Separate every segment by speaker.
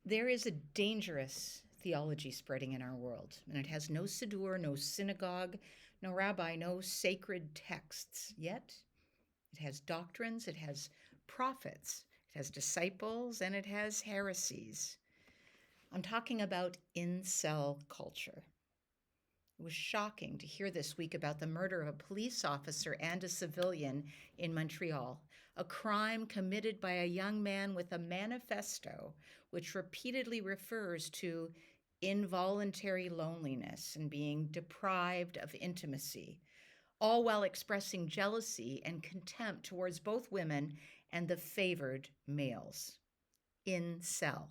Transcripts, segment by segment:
Speaker 1: There is a dangerous theology spreading in our world, and it has no siddur, no synagogue, no rabbi, no sacred texts. Yet it has doctrines, it has prophets, it has disciples, and it has heresies. I'm talking about incel culture. It was shocking to hear this week about the murder of a police officer and a civilian in Montreal, a crime committed by a young man with a manifesto which repeatedly refers to involuntary loneliness and being deprived of intimacy, all while expressing jealousy and contempt towards both women and the favored males. Incel,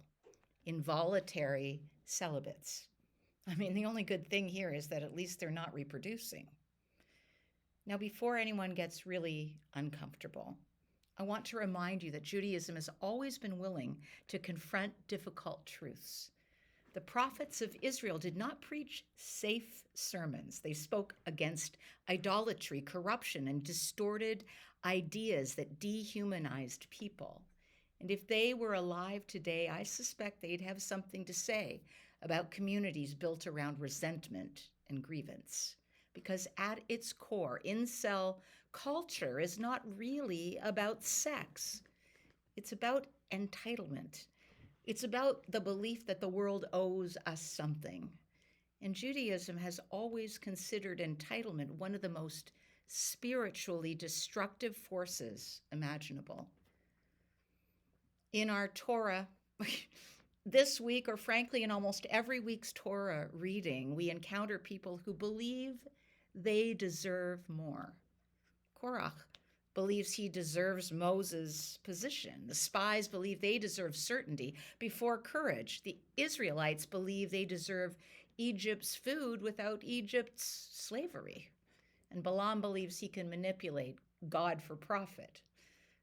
Speaker 1: involuntary celibates. I mean, the only good thing here is that at least they're not reproducing. Now, before anyone gets really uncomfortable, I want to remind you that Judaism has always been willing to confront difficult truths. The prophets of Israel did not preach safe sermons. They spoke against idolatry, corruption, and distorted ideas that dehumanized people. And if they were alive today, I suspect they'd have something to say about communities built around resentment and grievance. Because at its core, incel culture is not really about sex. It's about entitlement. It's about the belief that the world owes us something. And Judaism has always considered entitlement one of the most spiritually destructive forces imaginable. In our Torah, this week, or frankly, in almost every week's Torah reading, we encounter people who believe they deserve more. Korach believes he deserves Moses' position. The spies believe they deserve certainty before courage. The Israelites believe they deserve Egypt's food without Egypt's slavery. And Balaam believes he can manipulate God for profit.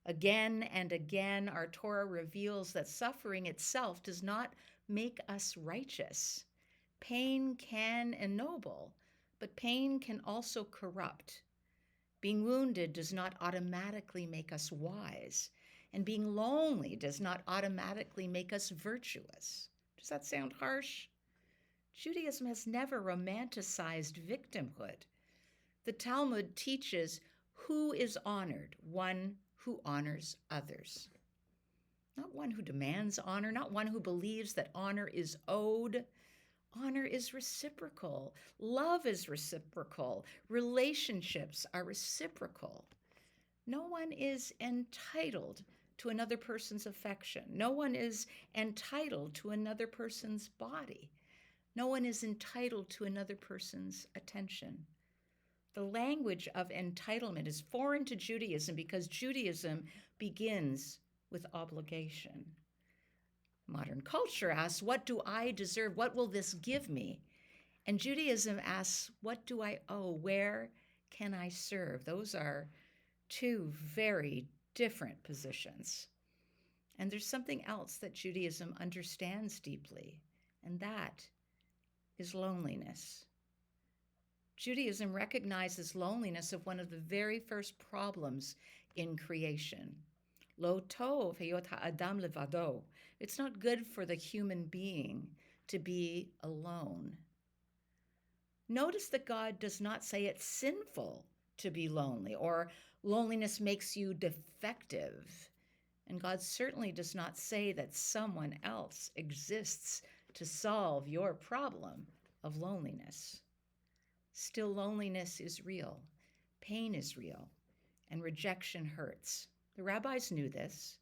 Speaker 1: Again and again, our Torah reveals that suffering itself does not make us righteous. Pain can ennoble, but pain can also corrupt. Being wounded does not automatically make us wise, and being lonely does not automatically make us virtuous. Does that sound harsh? Judaism has never romanticized victimhood. The Talmud teaches who is honored, one who honors others. Not one who demands honor, not one who believes that honor is owed. Honor is reciprocal. Love is reciprocal. Relationships are reciprocal. No one is entitled to another person's affection. No one is entitled to another person's body. No one is entitled to another person's attention. The language of entitlement is foreign to Judaism because Judaism begins with obligation. Modern culture asks, what do I deserve? What will this give me? And Judaism asks, what do I owe? Where can I serve? Those are two very different positions. And there's something else that Judaism understands deeply, and that is loneliness. Judaism recognizes loneliness as one of the very first problems in creation. Lo tov heyot ha'adam levado. It's not good for the human being to be alone. Notice that God does not say it's sinful to be lonely or loneliness makes you defective. And God certainly does not say that someone else exists to solve your problem of loneliness. Still, loneliness is real, pain is real, and rejection hurts. The rabbis knew this.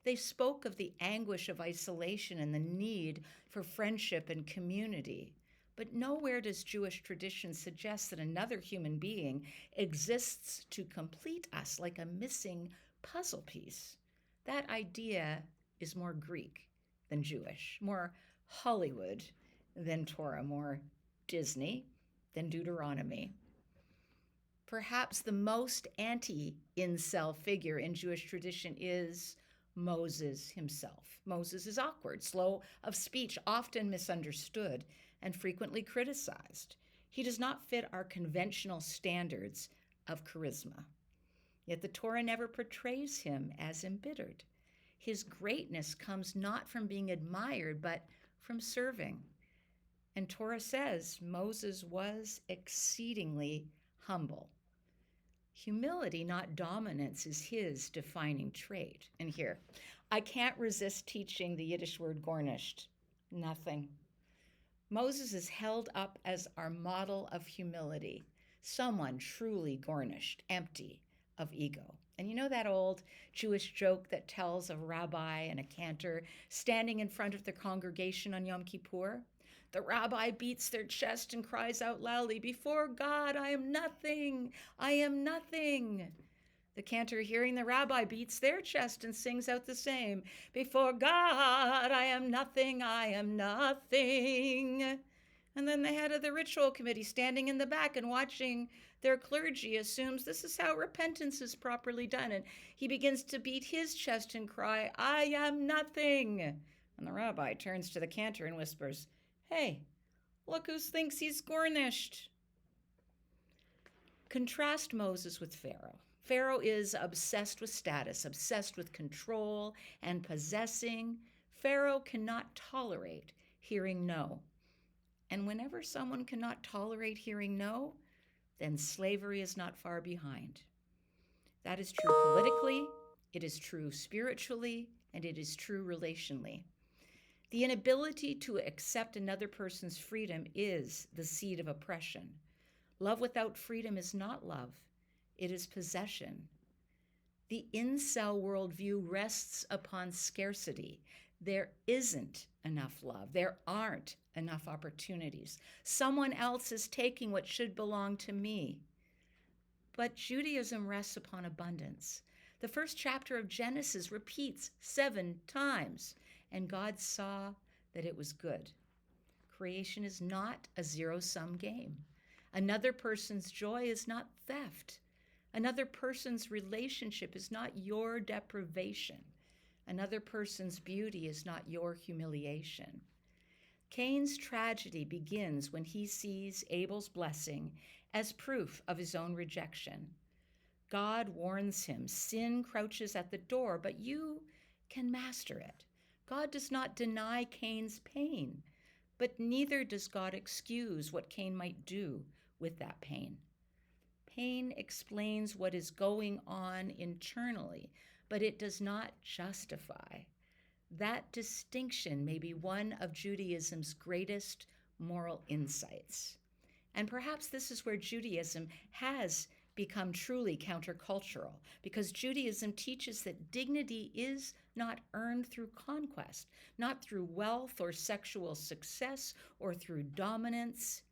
Speaker 1: They spoke of the anguish of isolation and the need for friendship and community. But nowhere does Jewish tradition suggest that another human being exists to complete us like a missing puzzle piece. That idea is more Greek than Jewish, more Hollywood than Torah, more Disney than Deuteronomy. Perhaps the most anti-incel figure in Jewish tradition is Moses himself. Moses is awkward, slow of speech, often misunderstood, and frequently criticized. He does not fit our conventional standards of charisma. Yet the Torah never portrays him as embittered. His greatness comes not from being admired, but from serving. And Torah says Moses was exceedingly humble. Humility, not dominance, is his defining trait. And here, I can't resist teaching the Yiddish word gornished. Nothing. Moses is held up as our model of humility, someone truly garnished, empty of ego. And you know that old Jewish joke that tells of a rabbi and a cantor standing in front of the congregation on Yom Kippur? The rabbi beats their chest and cries out loudly, "Before God, I am nothing, I am nothing." The cantor, hearing the rabbi, beats their chest and sings out the same, "Before God, I am nothing, I am nothing." And then the head of the ritual committee, standing in the back and watching their clergy, assumes this is how repentance is properly done. And he begins to beat his chest and cry, "I am nothing." And the rabbi turns to the cantor and whispers, "Hey, look who thinks he's garnished." Contrast Moses with Pharaoh. Pharaoh is obsessed with status, obsessed with control and possessing. Pharaoh cannot tolerate hearing no. And whenever someone cannot tolerate hearing no, then slavery is not far behind. That is true politically, it is true spiritually, and it is true relationally. The inability to accept another person's freedom is the seed of oppression. Love without freedom is not love, it is possession. The INCEL worldview rests upon scarcity. There isn't enough love. There aren't enough opportunities. Someone else is taking what should belong to me. But Judaism rests upon abundance. The first chapter of Genesis repeats 7 times, and God saw that it was good. Creation is not a zero-sum game. Another person's joy is not theft. Another person's relationship is not your deprivation. Another person's beauty is not your humiliation. Cain's tragedy begins when he sees Abel's blessing as proof of his own rejection. God warns him, sin crouches at the door, but you can master it. God does not deny Cain's pain, but neither does God excuse what Cain might do with that pain. Pain explains what is going on internally, but it does not justify. That distinction may be one of Judaism's greatest moral insights. And perhaps this is where Judaism has become truly countercultural, because Judaism teaches that dignity is not earned through conquest, not through wealth or sexual success or through dominance.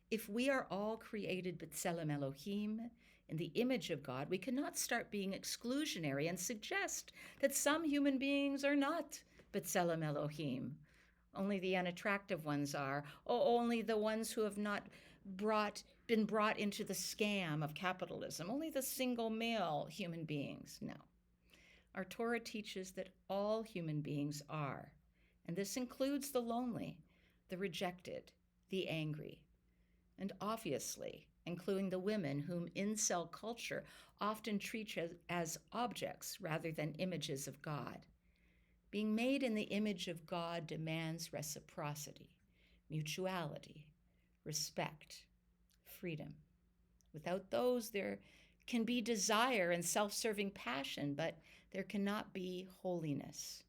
Speaker 1: If we are all created b'tselem Elohim, in the image of God, we cannot start being exclusionary and suggest that some human beings are not b'tselem Elohim. Only the unattractive ones are, or only the ones who have not been brought into the scam of capitalism, only the single male human beings. No. Our Torah teaches that all human beings are, and this includes the lonely, the rejected, the angry, and obviously including the women whom incel culture often treats as objects rather than images of God. Being made in the image of God demands reciprocity, mutuality, respect, freedom. Without those, there can be desire and self-serving passion, but there cannot be holiness.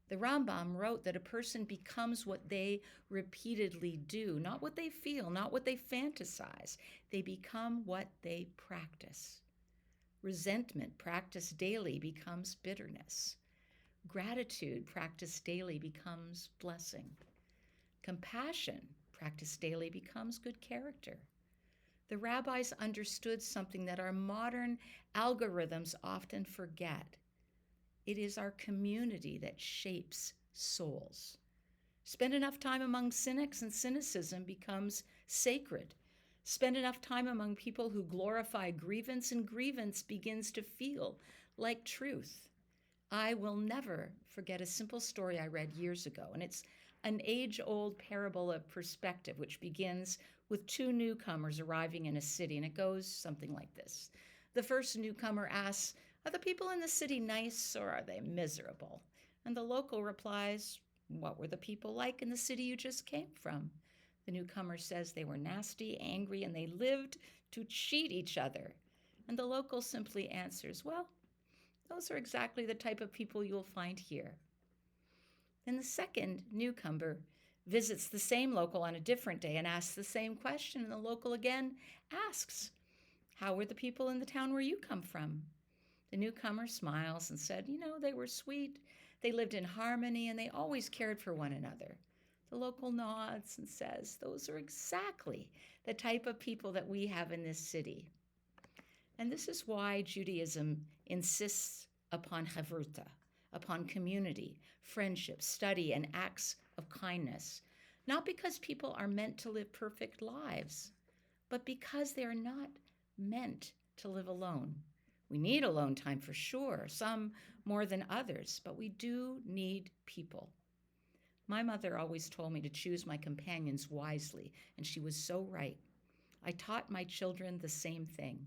Speaker 1: The Rambam wrote that a person becomes what they repeatedly do, not what they feel, not what they fantasize. They become what they practice. Resentment, practiced daily, becomes bitterness. Gratitude, practiced daily, becomes blessing. Compassion, practiced daily, becomes good character. The rabbis understood something that our modern algorithms often forget. It is our community that shapes souls. Spend enough time among cynics and cynicism becomes sacred. Spend enough time among people who glorify grievance, and grievance begins to feel like truth. I will never forget a simple story I read years ago, and it's an age-old parable of perspective, which begins with 2 newcomers arriving in a city, and it goes something like this. The first newcomer asks Are the people in the city nice or are they miserable? And the local replies, what were the people like in the city you just came from? The newcomer says they were nasty, angry, and they lived to cheat each other. And the local simply answers, well, those are exactly the type of people you'll find here. Then the second newcomer visits the same local on a different day and asks the same question. And the local again asks, how were the people in the town where you come from? The newcomer smiles and said, they were sweet, they lived in harmony, and they always cared for one another. The local nods and says, those are exactly the type of people that we have in this city. And this is why Judaism insists upon chavruta, upon community, friendship, study, and acts of kindness, not because people are meant to live perfect lives, but because they are not meant to live alone. We need alone time for sure, some more than others, but we do need people. My mother always told me to choose my companions wisely, and she was so right. I taught my children the same thing.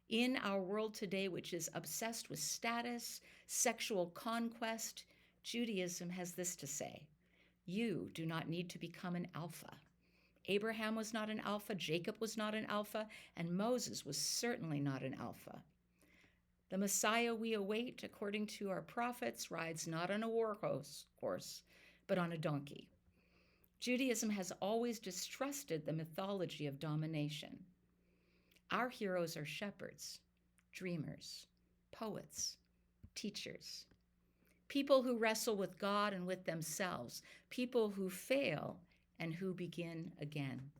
Speaker 1: In our world today, which is obsessed with status, sexual conquest, Judaism has this to say: you do not need to become an alpha. Abraham was not an alpha, Jacob was not an alpha, and Moses was certainly not an alpha. The Messiah we await, according to our prophets, rides not on a war horse, but on a donkey. Judaism has always distrusted the mythology of domination. Our heroes are shepherds, dreamers, poets, teachers, people who wrestle with God and with themselves, people who fail and who begin again.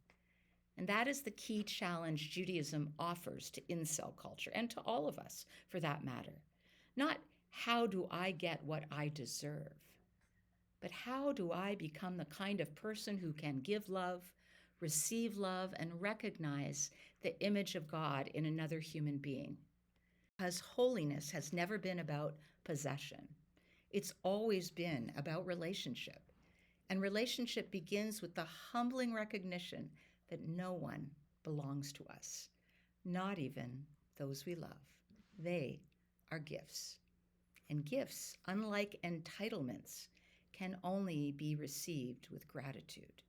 Speaker 1: And that is the key challenge Judaism offers to INCEL culture, and to all of us for that matter. Not how do I get what I deserve, but how do I become the kind of person who can give love, receive love, and recognize the image of God in another human being. Because holiness has never been about possession. It's always been about relationship. And relationship begins with the humbling recognition that no one belongs to us, not even those we love. They are gifts. And gifts, unlike entitlements, can only be received with gratitude.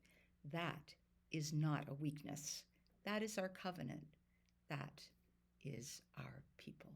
Speaker 1: That is not a weakness. That is our covenant. That is our people.